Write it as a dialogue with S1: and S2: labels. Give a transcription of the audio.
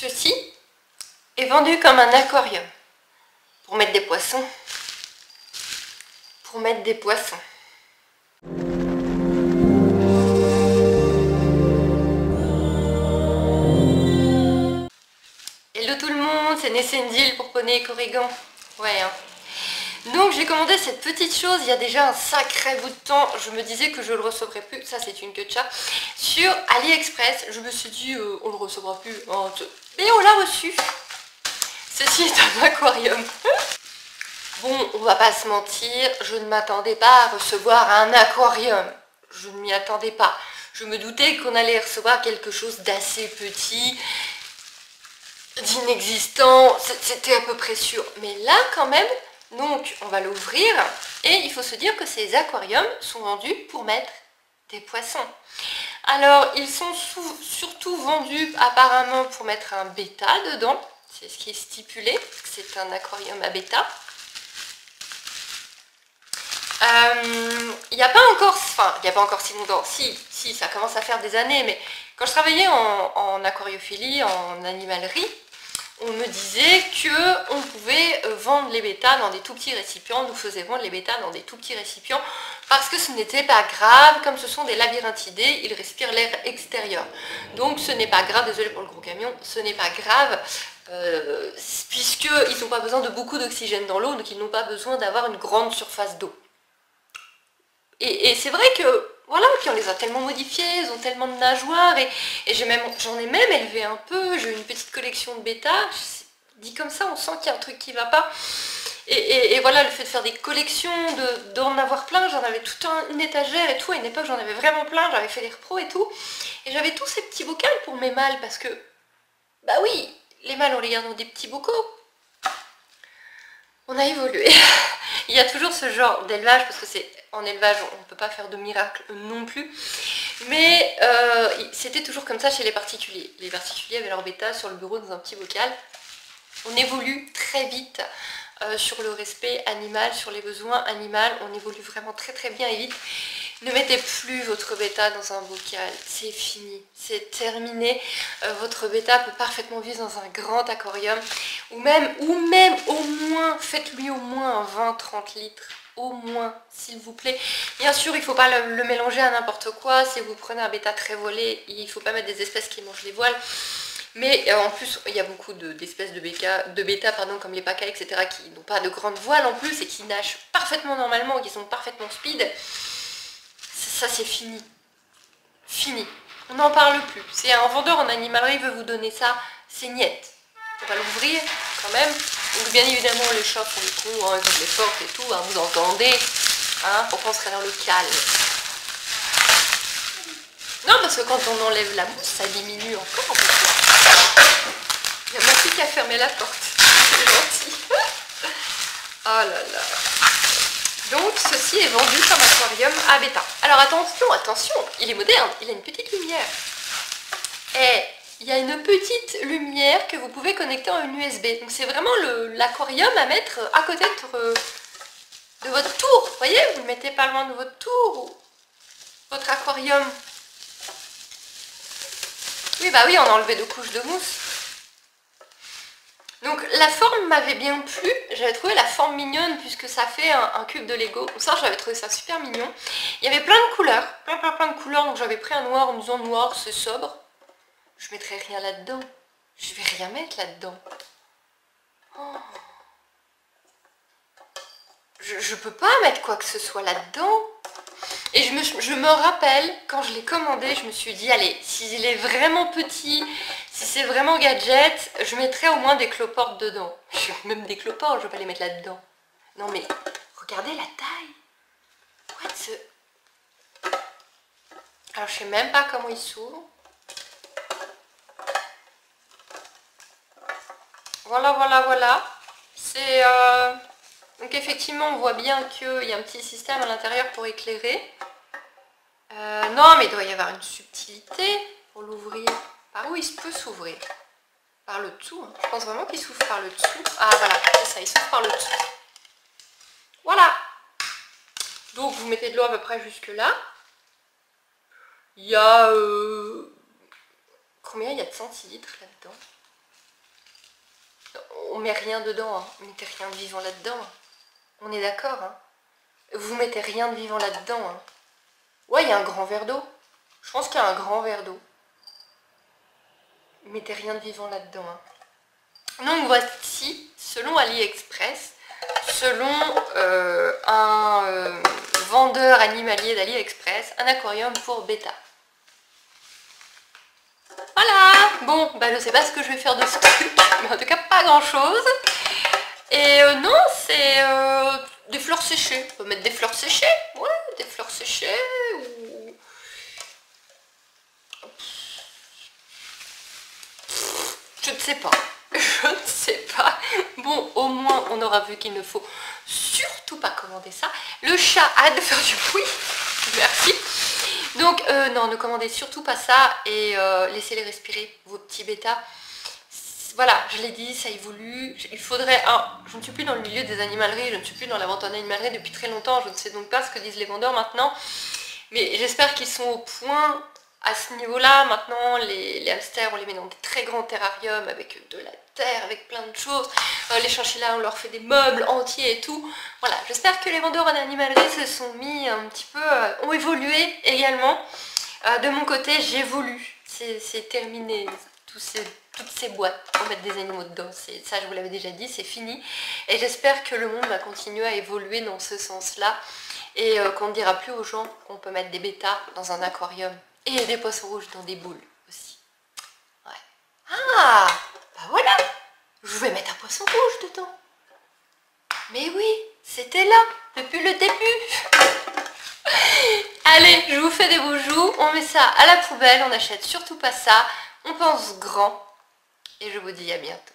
S1: Ceci est vendu comme un aquarium. Pour mettre des poissons. Pour mettre des poissons. Hello tout le monde, c'est Nessendil pour Poney et Corrigan. Ouais, hein. Donc j'ai commandé cette petite chose il y a déjà un sacré bout de temps. Je me disais que je le recevrais plus, ça c'est une queue de chat, sur AliExpress. Je me suis dit on le recevra plus, hein, mais on l'a reçu. Ceci est un aquarium. Bon, on va pas se mentir, je ne m'attendais pas à recevoir un aquarium. Je ne m'y attendais pas. Je me doutais qu'on allait recevoir quelque chose d'assez petit, d'inexistant, c'était à peu près sûr. Mais là quand même, donc on va l'ouvrir et il faut se dire que ces aquariums sont vendus pour mettre des poissons. Alors ils sont surtout vendus apparemment pour mettre un bêta dedans, c'est ce qui est stipulé, c'est un aquarium à bêta. Il n'y a pas encore si longtemps, si ça commence à faire des années, mais quand je travaillais en aquariophilie, en animalerie, on me disait qu'on pouvait vendre les bêtas dans des tout petits récipients, on nous faisait vendre les bêtas dans des tout petits récipients, parce que ce n'était pas grave, comme ce sont des labyrinthidés, ils respirent l'air extérieur. Donc ce n'est pas grave, désolé pour le gros camion, ce n'est pas grave, puisqu'ils n'ont pas besoin de beaucoup d'oxygène dans l'eau, donc ils n'ont pas besoin d'avoir une grande surface d'eau. Et c'est vrai que, voilà, puis on les a tellement modifiés, ils ont tellement de nageoires, et j'en ai même élevé un peu, j'ai une petite collection de bêta, dit comme ça, on sent qu'il y a un truc qui va pas. Et voilà, le fait de faire des collections, d'en avoir plein, j'en avais toute une étagère et tout, à une époque j'en avais vraiment plein, j'avais fait des repros et tout, et j'avais tous ces petits bocals pour mes mâles, parce que, bah oui, les mâles on les garde dans des petits bocaux. On a évolué. Il y a toujours ce genre d'élevage, parce que c'est en élevage, on ne peut pas faire de miracle non plus. Mais c'était toujours comme ça chez les particuliers. Les particuliers avaient leur bêta sur le bureau dans un petit bocal. On évolue très vite sur le respect animal, sur les besoins animaux. On évolue vraiment très très bien et vite. Ne mettez plus votre bêta dans un bocal, c'est fini, c'est terminé. Votre bêta peut parfaitement vivre dans un grand aquarium, ou même au moins, faites-lui au moins 20-30 litres, au moins, s'il vous plaît. Bien sûr, il ne faut pas le mélanger à n'importe quoi. Si vous prenez un bêta très volé, il ne faut pas mettre des espèces qui mangent les voiles. Mais en plus, il y a beaucoup d'espèces de bêta, comme les pacas, etc., qui n'ont pas de grandes voiles en plus et qui nagent parfaitement normalement, qui sont parfaitement speed. Ça c'est fini. Fini. On n'en parle plus. Si un vendeur en animalerie veut vous donner ça, c'est niette. On va l'ouvrir quand même. Donc bien évidemment les chats font les cons, hein, ils ouvrent les portes et tout, hein, vous entendez. Hein, pourquoi on serait dans le calme? Non, parce que quand on enlève la mousse, ça diminue encore un peu. Il n'y a même plus qu'à fermer la porte. C'est gentil. Oh là là. Donc ceci est vendu comme aquarium à bêta. Alors attention, attention, il est moderne, il a une petite lumière. Et il y a une petite lumière que vous pouvez connecter en USB. Donc c'est vraiment l'aquarium à mettre à côté de votre tour. Vous voyez, vous le mettez pas loin de votre tour ou votre aquarium. Oui, bah oui, on a enlevé 2 couches de mousse. Donc la forme m'avait bien plu, j'avais trouvé la forme mignonne puisque ça fait un cube de Lego. Donc ça, j'avais trouvé ça super mignon. Il y avait plein de couleurs, plein de couleurs, donc j'avais pris un noir en me disant noir, c'est sobre. Je mettrai rien là-dedans. Je vais rien mettre là-dedans. Oh. Je peux pas mettre quoi que ce soit là-dedans. Et je me rappelle, quand je l'ai commandé, je me suis dit, allez, s'il est vraiment petit, si c'est vraiment gadget, je mettrai au moins des cloportes dedans. Même des cloportes, je vais pas les mettre là-dedans. Non mais, regardez la taille. What the... Alors je sais même pas comment il s'ouvre. Voilà. C'est... Donc effectivement, on voit bien qu'il y a un petit système à l'intérieur pour éclairer. Non, mais il doit y avoir une subtilité pour l'ouvrir. Par où il peut s'ouvrir? Par le dessous. Hein. Je pense vraiment qu'il s'ouvre par le dessous. Ah voilà, c'est ça, il s'ouvre par le dessous. Voilà. Donc vous mettez de l'eau à peu près jusque là. Il y a... Combien il y a de centilitres là-dedans? on met rien dedans, hein. Mettez rien de vivant là-dedans. Hein. On est d'accord, hein. Vous mettez rien de vivant là-dedans. Hein. Ouais, il y a un grand verre d'eau. Je pense qu'il y a un grand verre d'eau. Mettez rien de vivant là-dedans. Hein. Donc voici, selon AliExpress, selon un vendeur animalier d'AliExpress, un aquarium pour bêta. Voilà. Bon, bah je sais pas ce que je vais faire de ce truc, mais en tout cas pas grand chose. Et non, c'est des fleurs séchées. On peut mettre des fleurs séchées. Ouais, des fleurs séchées ou... Je ne sais pas. Je ne sais pas. Bon, au moins, on aura vu qu'il ne faut surtout pas commander ça. Le chat a de faire du bruit. Merci. Donc, non, ne commandez surtout pas ça et laissez-les respirer, vos petits bêtas. Voilà, je l'ai dit, ça évolue. Il faudrait... je ne suis plus dans le milieu des animaleries, je ne suis plus dans la vente en animalerie depuis très longtemps. Je ne sais donc pas ce que disent les vendeurs maintenant. Mais j'espère qu'ils sont au point à ce niveau-là. Maintenant, les hamsters, on les met dans des très grands terrariums avec de la terre, avec plein de choses. Les chinchillas, on leur fait des meubles entiers et tout. Voilà, j'espère que les vendeurs en animalerie se sont mis un petit peu... ont évolué également. De mon côté, j'évolue. C'est terminé. Toutes ces boîtes pour mettre des animaux dedans, ça je vous l'avais déjà dit, c'est fini. Et j'espère que le monde va continuer à évoluer dans ce sens-là. Et qu'on ne dira plus aux gens qu'on peut mettre des bêtas dans un aquarium. Et des poissons rouges dans des boules aussi. Ouais. Ah, bah voilà, je vais mettre un poisson rouge dedans. Mais oui, c'était là, depuis le début. Allez, je vous fais des bijoux, on met ça à la poubelle, on n'achète surtout pas ça. On pense grand. Et je vous dis à bientôt.